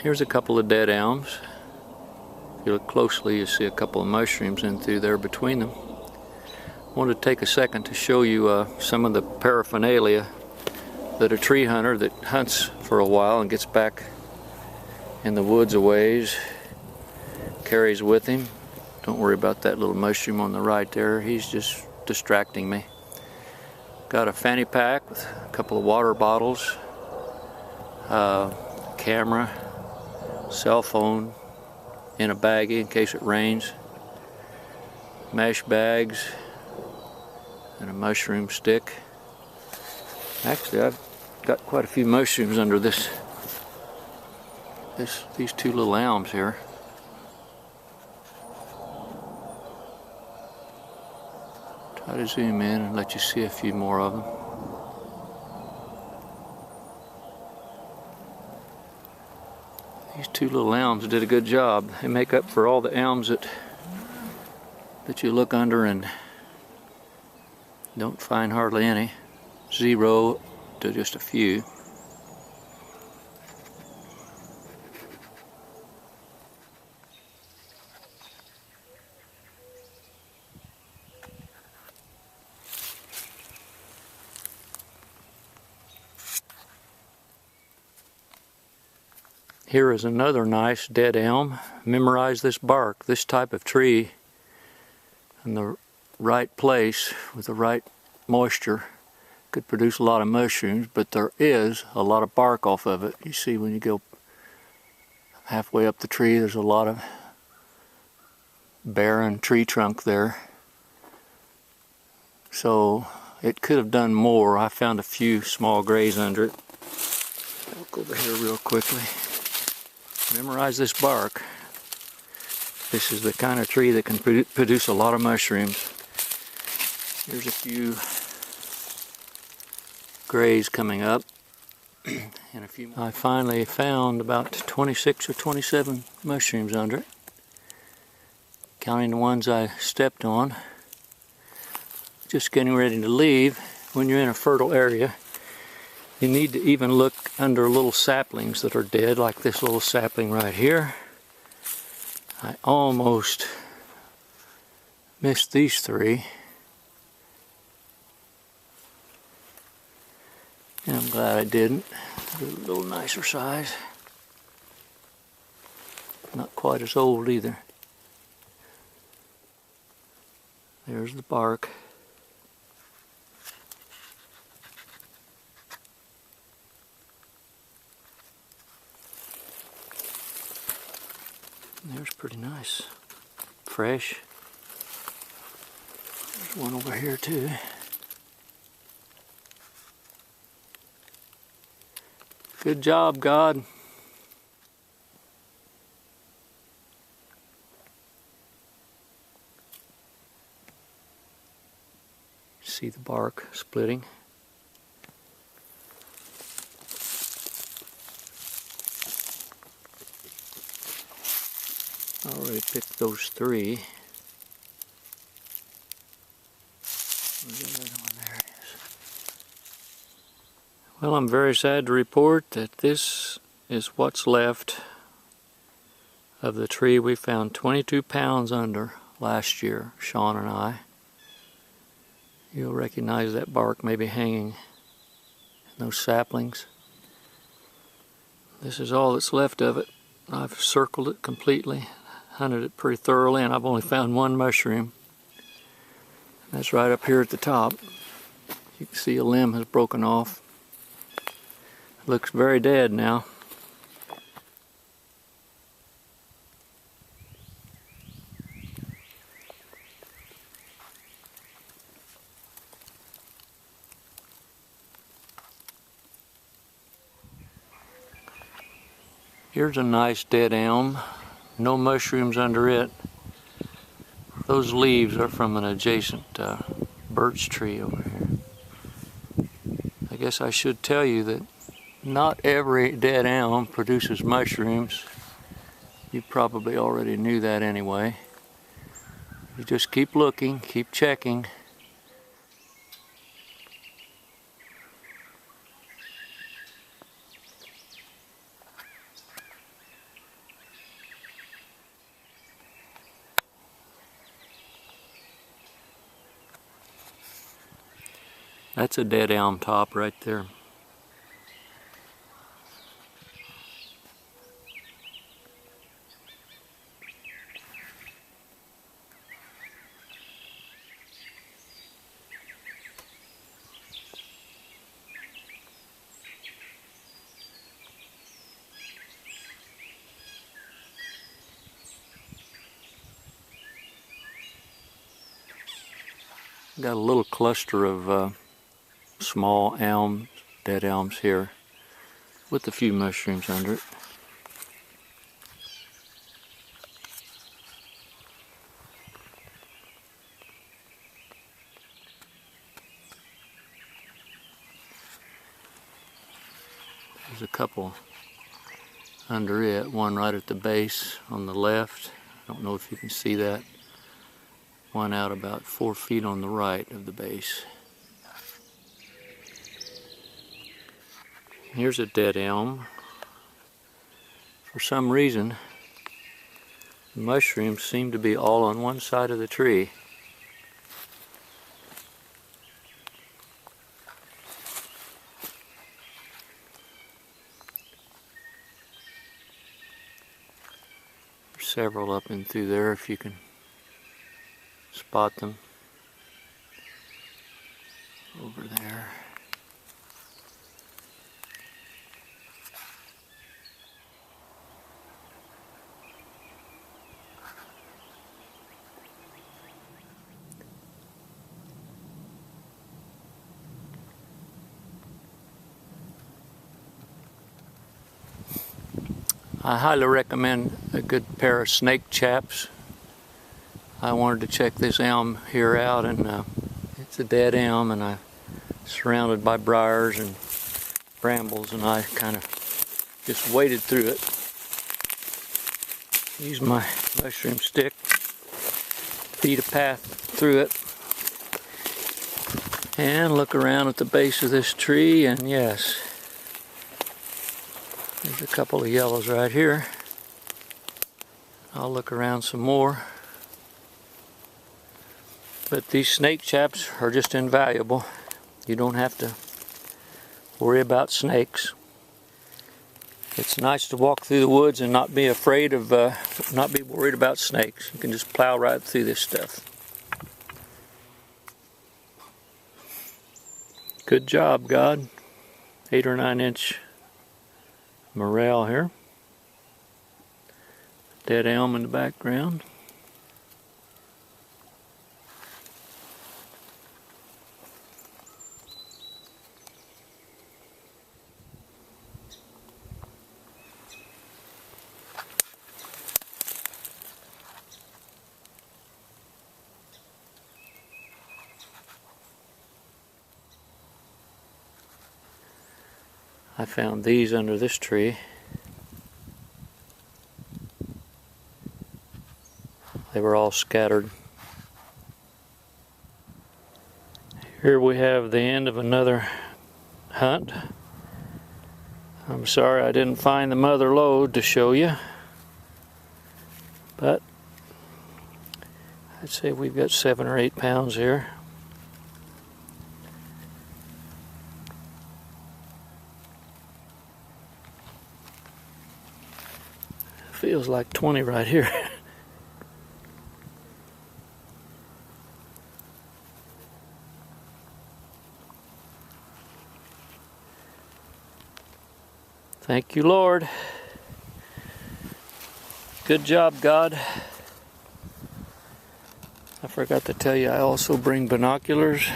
Here's a couple of dead elms. If you look closely, you see a couple of mushrooms in through there between them. I wanted to take a second to show you some of the paraphernalia that a tree hunter that hunts for a while and gets back in the woods a ways carries with him. Don't worry about that little mushroom on the right there. He's just distracting me. Got a fanny pack with a couple of water bottles, camera, cell phone in a baggie in case it rains, mesh bags, and a mushroom stick. Actually, I've got quite a few mushrooms under these two little elms here. Try to zoom in and let you see a few more of them. These two little elms did a good job. They make up for all the elms that you look under and don't find hardly any. Zero to just a few. Here is another nice dead elm. Memorize this bark. This type of tree in the right place with the right moisture could produce a lot of mushrooms, but there is a lot of bark off of it. You see when you go halfway up the tree, there's a lot of barren tree trunk there. So it could have done more. I found a few small grays under it. I'll look over here real quickly. Memorize this bark. This is the kind of tree that can produce a lot of mushrooms. Here's a few grays coming up. And a few more. I finally found about 26 or 27 mushrooms under it, counting the ones I stepped on. Just getting ready to leave. When you're in a fertile area, you need to even look under little saplings that are dead, like this little sapling right here. I almost missed these three. And I'm glad I didn't. They're a little nicer size. Not quite as old either. There's the bark. There's pretty nice. Fresh. There's one over here too. Good job, God. See the bark splitting. I already picked those three. Where's the other one? There it is. Well, I'm very sad to report that this is what's left of the tree we found 22 pounds under last year, Sean and I. You'll recognize that bark maybe hanging in those saplings. This is all that's left of it. I've circled it completely, hunted it pretty thoroughly, and I've only found one mushroom. That's right up here at the top. You can see a limb has broken off. It looks very dead now. Here's a nice dead elm. No mushrooms under it. Those leaves are from an adjacent birch tree over here. I guess I should tell you that not every dead elm produces mushrooms. You probably already knew that anyway. You just keep looking, keep checking. That's a dead elm top right there. Got a little cluster of small elms, dead elms here, with a few mushrooms under it. There's a couple under it, one right at the base on the left. I don't know if you can see that. One out about 4 feet on the right of the base. Here's a dead elm. For some reason, the mushrooms seem to be all on one side of the tree. There's several up and through there if you can spot them. Over there. I highly recommend a good pair of snake chaps. I wanted to check this elm here out, and it's a dead elm, and I'm surrounded by briars and brambles, and I kind of just waded through it. Use my mushroom stick, feed a path through it, and look around at the base of this tree, and yes, there's a couple of yellows right here. I'll look around some more. But these snake chaps are just invaluable. You don't have to worry about snakes. It's nice to walk through the woods and not be afraid of, not be worried about snakes. You can just plow right through this stuff. Good job, God. 8 or 9 inch Morel here. Dead elm in the background. I found these under this tree. They were all scattered. Here we have the end of another hunt. I'm sorry I didn't find the mother lode to show you, but I'd say we've got 7 or 8 pounds here. Feels like 20 right here. Thank you, Lord. Good job, God. I forgot to tell you, I also bring binoculars.